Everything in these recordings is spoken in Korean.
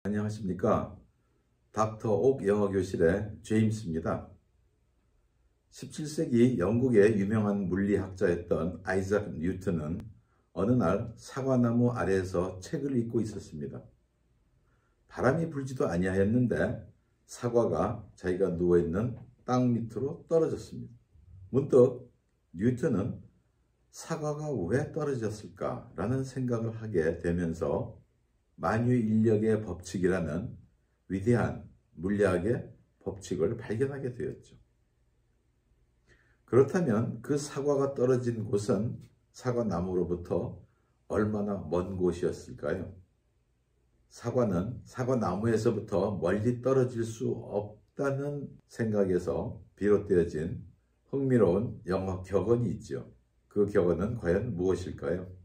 안녕하십니까. 닥터 옥 영어교실의 제임스입니다. 17세기 영국의 유명한 물리학자였던 아이작 뉴턴은 어느 날 사과나무 아래에서 책을 읽고 있었습니다. 바람이 불지도 아니하였는데 사과가 자기가 누워있는 땅 밑으로 떨어졌습니다. 문득 뉴턴은 사과가 왜 떨어졌을까 라는 생각을 하게 되면서 만유인력의 법칙이라는 위대한 물리학의 법칙을 발견하게 되었죠. 그렇다면 그 사과가 떨어진 곳은 사과나무로부터 얼마나 먼 곳이었을까요? 사과는 사과나무에서부터 멀리 떨어질 수 없다는 생각에서 비롯되어진 흥미로운 영어 격언이 있죠. 그 격언은 과연 무엇일까요?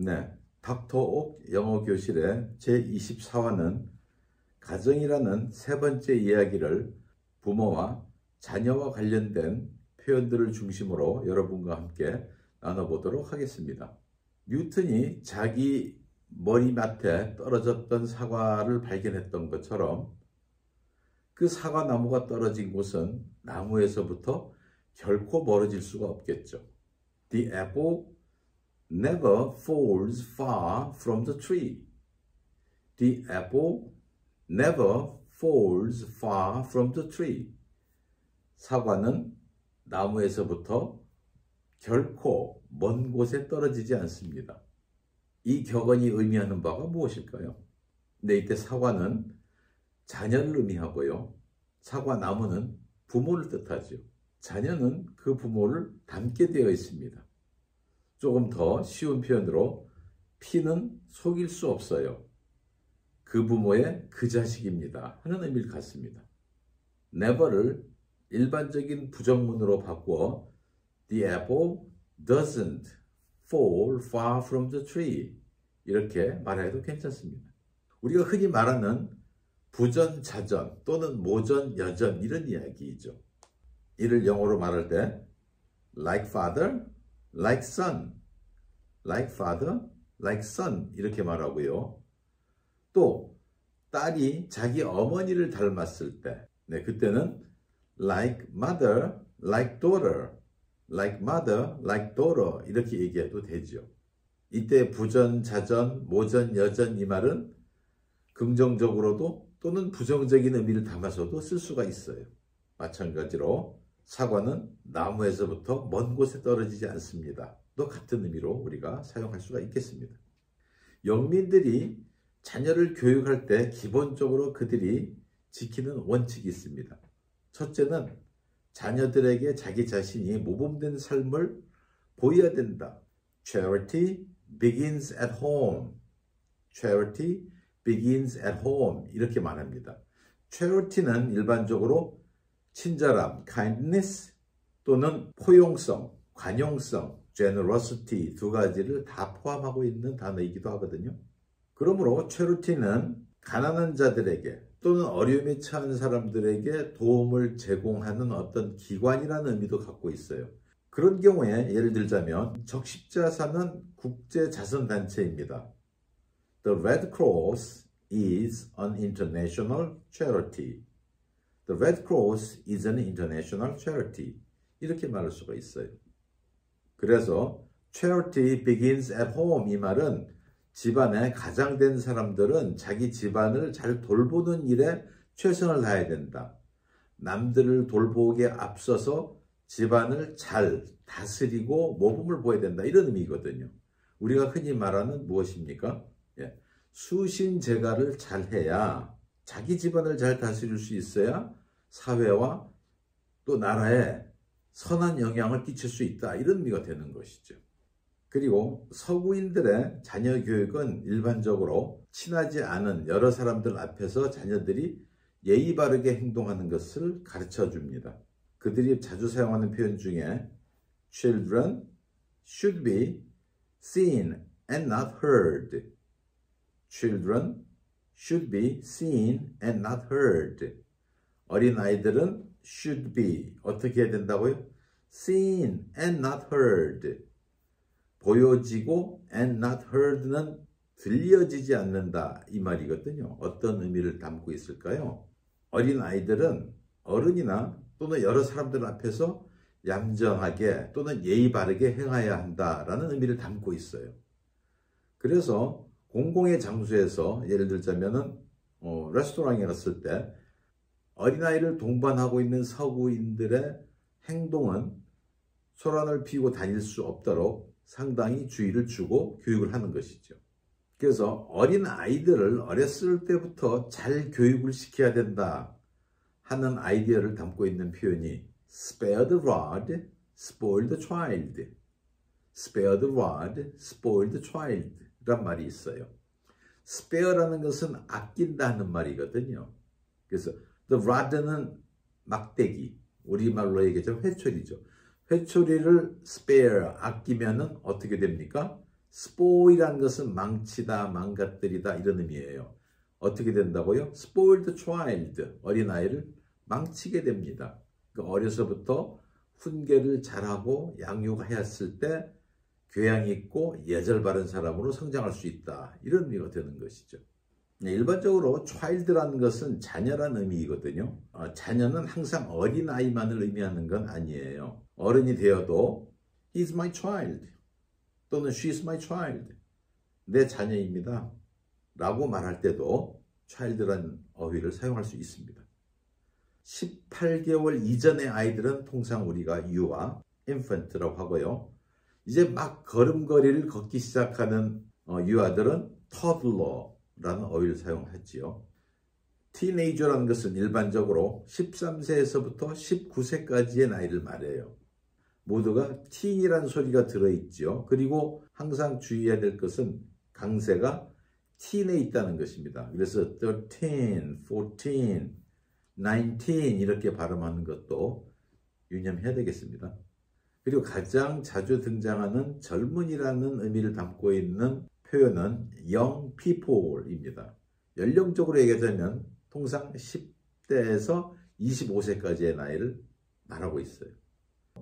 네, 닥터 옥 영어교실의 제24화는 가정이라는 세 번째 이야기를 부모와 자녀와 관련된 표현들을 중심으로 여러분과 함께 나눠보도록 하겠습니다. 뉴턴이 자기 머리맡에 떨어졌던 사과를 발견했던 것처럼 그 사과나무가 떨어진 곳은 나무에서부터 결코 멀어질 수가 없겠죠. The apple never falls far from the tree. The apple never falls far from the tree. 사과는 나무에서부터 결코 먼 곳에 떨어지지 않습니다. 이 격언이 의미하는 바가 무엇일까요? 네, 이때 사과는 자녀를 의미하고요. 사과나무는 부모를 뜻하죠. 자녀는 그 부모를 닮게 되어 있습니다. 조금 더 쉬운 표현으로 피는 속일 수 없어요. 그 부모의 그 자식입니다 하는 의미를 갖습니다. never를 일반적인 부정문으로 바꾸어 The apple doesn't fall far from the tree 이렇게 말해도 괜찮습니다. 우리가 흔히 말하는 부전, 자전 또는 모전, 여전 이런 이야기이죠. 이를 영어로 말할 때 like father, like son, like father, like son 이렇게 말하고요. 또 딸이 자기 어머니를 닮았을 때 그때는 like mother, like daughter, like mother, like daughter 이렇게 얘기해도 되죠. 이때 부전, 자전, 모전, 여전 이 말은 긍정적으로도 또는 부정적인 의미를 담아서도 쓸 수가 있어요. 마찬가지로 사과는 나무에서부터 먼 곳에 떨어지지 않습니다. 또 같은 의미로 우리가 사용할 수가 있겠습니다. 영민들이 자녀를 교육할 때 기본적으로 그들이 지키는 원칙이 있습니다. 첫째는 자녀들에게 자기 자신이 모범된 삶을 보여야 된다. Charity begins at home. Charity begins at home 이렇게 말합니다. Charity는 일반적으로 친절함, kindness 또는 포용성, 관용성, generosity 두 가지를 다 포함하고 있는 단어이기도 하거든요. 그러므로 charity는 가난한 자들에게 또는 어려움에 처한 사람들에게 도움을 제공하는 어떤 기관이라는 의미도 갖고 있어요. 그런 경우에 예를 들자면 적십자사는 국제자선단체입니다. The Red Cross is an international charity. The Red Cross is an international charity. 이렇게 말할 수가 있어요. 그래서 charity begins at home 이 말은 집안에 가장된 사람들은 자기 집안을 잘 돌보는 일에 최선을 다해야 된다. 남들을 돌보기에 앞서서 집안을 잘 다스리고 모범을 보여야 된다. 이런 의미거든요. 우리가 흔히 말하는 무엇입니까? 수신제가를 잘 해야 자기 집안을 잘 다스릴 수 있어야 사회와 또 나라에 선한 영향을 끼칠 수 있다. 이런 의미가 되는 것이죠. 그리고 서구인들의 자녀 교육은 일반적으로 친하지 않은 여러 사람들 앞에서 자녀들이 예의 바르게 행동하는 것을 가르쳐 줍니다. 그들이 자주 사용하는 표현 중에 Children should be seen and not heard. Children should be seen and not heard. 어린아이들은 should be 어떻게 해야 된다고요? seen and not heard. 보여지고 and not heard는 들려지지 않는다 이 말이거든요. 어떤 의미를 담고 있을까요? 어린 아이들은 어른이나 또는 여러 사람들 앞에서 얌전하게 또는 예의 바르게 행해야 한다라는 의미를 담고 있어요. 그래서 공공의 장소에서 예를 들자면은 레스토랑에 갔을 때 어린아이를 동반하고 있는 서구인들의 행동은 소란을 피우고 다닐 수 없도록 상당히 주의를 주고 교육을 하는 것이죠. 그래서 어린 아이들을 어렸을 때부터 잘 교육을 시켜야 된다 하는 아이디어를 담고 있는 표현이 spare the rod, spoil the child. spare the rod, spoil the child 란 말이 있어요. spare라는 것은 아낀다는 말이거든요. 그래서 the rod는 막대기, 우리말로 얘기하자면 회초리죠. 회초리를 spare, 아끼면은 어떻게 됩니까? spoil이라는 것은 망치다, 망가뜨리다 이런 의미예요. 어떻게 된다고요? spoil the child, 어린아이를 망치게 됩니다. 그러니까 어려서부터 훈계를 잘하고 양육하였을 때 교양 있고 예절 바른 사람으로 성장할 수 있다. 이런 의미가 되는 것이죠. 일반적으로 child라는 것은 자녀란 의미이거든요. 자녀는 항상 어린아이만을 의미하는 건 아니에요. 어른이 되어도 he's my child 또는 she's my child, 내 자녀입니다 라고 말할 때도 child라는 어휘를 사용할 수 있습니다. 18개월 이전의 아이들은 통상 우리가 유아, infant라고 하고요. 이제 막 걸음걸이를 걷기 시작하는 유아들은 toddler라는 어휘를 사용하지요. 티네이저라는 것은 일반적으로 13세에서부터 19세까지의 나이를 말해요. 모두가 teen이라는 소리가 들어있죠. 그리고 항상 주의해야 될 것은 강세가 teen에 있다는 것입니다. 그래서 13, 14, 19 이렇게 발음하는 것도 유념해야 되겠습니다. 그리고 가장 자주 등장하는 젊은이라는 의미를 담고 있는 표현은 young people입니다. 연령적으로 얘기하자면 통상 10대에서 25세까지의 나이를 말하고 있어요.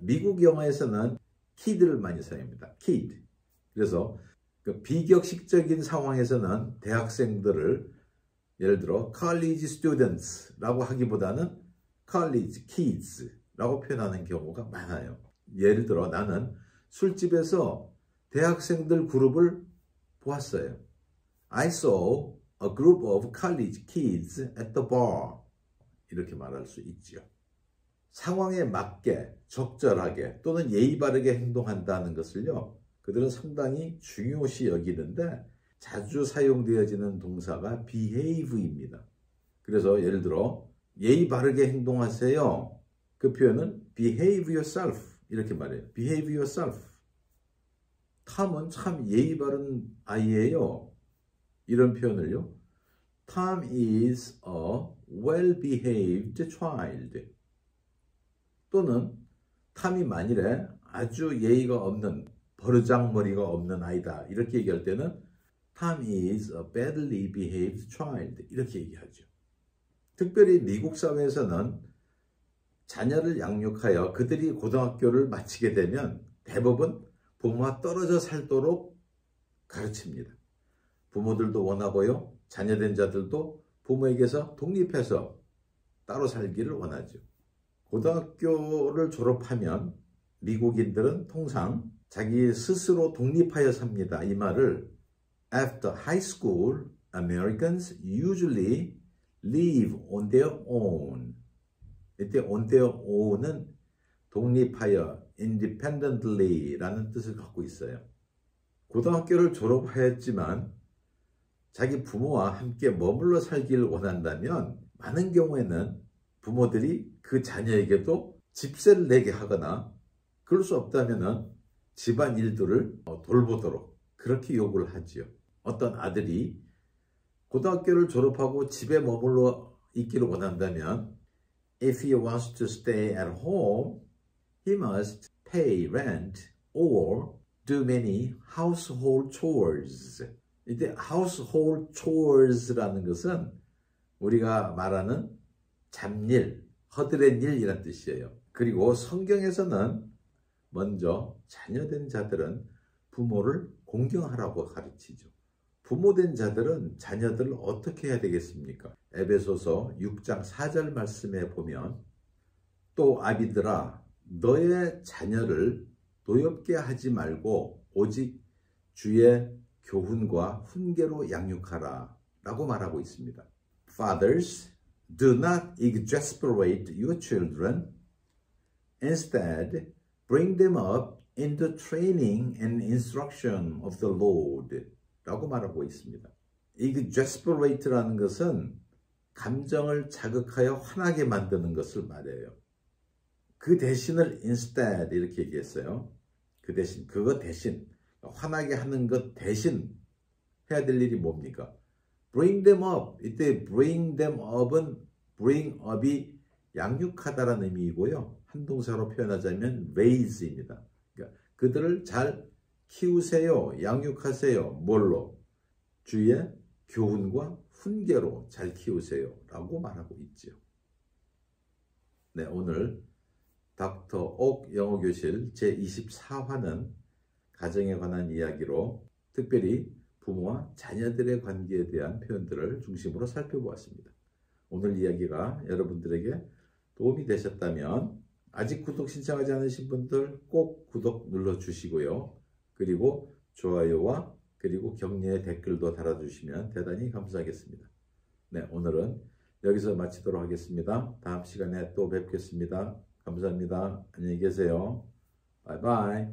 미국 영화에서는 kid를 많이 사용합니다. kid. 그래서 그 비격식적인 상황에서는 대학생들을 예를 들어 college students라고 하기보다는 college kids라고 표현하는 경우가 많아요. 예를 들어 나는 술집에서 대학생들 그룹을 보았어요. I saw a group of college kids at the bar. 이렇게 말할 수 있죠. 상황에 맞게 적절하게 또는 예의 바르게 행동한다는 것을요, 그들은 상당히 중요시 여기는데 자주 사용되어지는 동사가 behave입니다. 그래서 예를 들어 예의 바르게 행동하세요. 그 표현은 behave yourself 이렇게 말해요. behave yourself. 탐은 참 예의 바른 아이예요. 이런 표현을요. Tom is a well-behaved child. 또는 탐이 만일에 아주 예의가 없는 버르장머리가 없는 아이다 이렇게 얘기할 때는 Tom is a badly behaved child 이렇게 얘기하죠. 특별히 미국 사회에서는 자녀를 양육하여 그들이 고등학교를 마치게 되면 대부분 부모와 떨어져 살도록 가르칩니다. 부모들도 원하고요. 자녀된 자들도 부모에게서 독립해서 따로 살기를 원하죠. 고등학교를 졸업하면 미국인들은 통상 자기 스스로 독립하여 삽니다. 이 말을 After high school, Americans usually live on their own. 이때 on their own은 독립하여 independently 라는 뜻을 갖고 있어요. 고등학교를 졸업하였지만 자기 부모와 함께 머물러 살기를 원한다면 많은 경우에는 부모들이 그 자녀에게도 집세를 내게 하거나 그럴 수 없다면 집안 일들을 돌보도록 그렇게 요구를 하지요. 어떤 아들이 고등학교를 졸업하고 집에 머물러 있기를 원한다면 If he wants to stay at home, he must pay rent or do many household chores. 이때 household chores라는 것은 우리가 말하는 잡일, 허드렛 일이란 뜻이에요. 그리고 성경에서는 먼저 자녀된 자들은 부모를 공경하라고 가르치죠. 부모된 자들은 자녀들을 어떻게 해야 되겠습니까? 에베소서 6장 4절 말씀에 보면 또 아비들아 너의 자녀를 노엽게 하지 말고 오직 주의 교훈과 훈계로 양육하라 라고 말하고 있습니다. Fathers, do not exasperate your children. Instead, bring them up in the training and instruction of the Lord 라고 말하고 있습니다. exasperate라는 것은 감정을 자극하여 화나게 만드는 것을 말해요. 그 대신을 instead 이렇게 얘기했어요. 그 대신, 그거 대신, 화나게 하는 것 대신 해야 될 일이 뭡니까? bring them up. 이때 bring them up은 bring up이 양육하다라는 의미이고요. 한 동사로 표현하자면 raise입니다. 그러니까 그들을 잘 키우세요. 양육하세요. 뭘로? 주의 교훈과 훈계로 잘 키우세요. 라고 말하고 있죠. 네, 오늘 닥터 옥 영어교실 제24화는 가정에 관한 이야기로 특별히 부모와 자녀들의 관계에 대한 표현들을 중심으로 살펴보았습니다. 오늘 이야기가 여러분들에게 도움이 되셨다면 아직 구독 신청하지 않으신 분들 꼭 구독 눌러주시고요. 그리고 좋아요와 그리고 격려의 댓글도 달아주시면 대단히 감사하겠습니다. 네, 오늘은 여기서 마치도록 하겠습니다. 다음 시간에 또 뵙겠습니다. 감사합니다. 안녕히 계세요. 바이바이.